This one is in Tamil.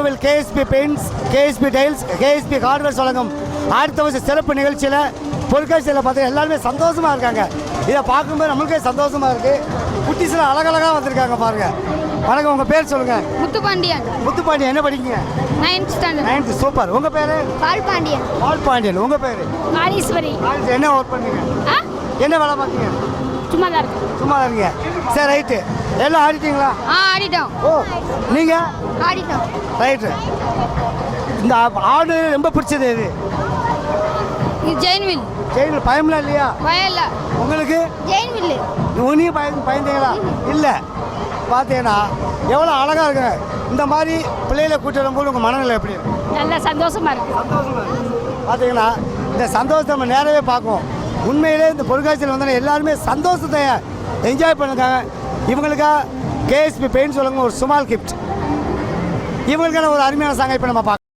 கோவில் KSP paints, KSP tiles, KSP hardwares வழங்கும் அடுத்த வருஷம் சிறப்பு நிகழ்ச்சியில் பொருட்காட்சியில் பார்த்தீங்கன்னா எல்லாருமே சந்தோஷமாக இருக்காங்க. இதை பார்க்கும்போது நம்மளுக்கே சந்தோஷமாக இருக்குது. குட்டிஸில் அழகழகாக வந்திருக்காங்க பாருங்கள். வணக்கம், உங்கள் பேர் சொல்லுங்கள். முத்துப்பாண்டியன். முத்துப்பாண்டியன், என்ன படிக்கீங்க? 9th standard. 9th, super. உங்கள் பேர்? பால்பாண்டியன். பால்பாண்டியன். உங்கள் பேர்? காளீஸ்வரி. என்ன ஒர்க் பண்ணுறீங்க? என்ன வேலை பார்த்தீங்க? சும்மா தான் இருக்கு. சும்மா தான் இருக்கீங்க. சரி, ரைட்டு. எல்லாம் ஆடிட்டீங்களா? ஆடிட்டோம். ஓ, நீங்கள்? ஆடிட்டோம். ரைட்டு. இந்த ஆடு ரொம்ப பிடிச்சது எது? ஜெயின்வில். ஜெயினில் பயம்லாம் இல்லையா? பயம் இல்லை. உங்களுக்கு? ஜெயின்வில். உனியும் பயந்தீங்களா? இல்லை. பார்த்தீங்கன்னா எவ்வளோ அழகாக இருக்குங்க. இந்த மாதிரி பிள்ளைகளை கூட்டி வரும்போது உங்கள் மனநிலை எப்படி இருக்கு? நல்ல சந்தோஷமா இருக்கு. சந்தோஷமா பார்த்தீங்கன்னா இந்த சந்தோஷத்தை நம்ம நேரவே பார்க்குவோம். உண்மையிலே இந்த பொருட்காட்சியில் வந்தால் எல்லாருமே சந்தோஷத்தை என்ஜாய் பண்ணுறாங்க. இவங்களுக்காக கேஎஸ்பி பெயிண்ட்ஸ் வழங்கும் ஒரு ஸ்மால் கிஃப்ட். இவங்களுக்கான ஒரு அருமையான சாங்கை இப்போ நம்ம பார்க்கலாம்.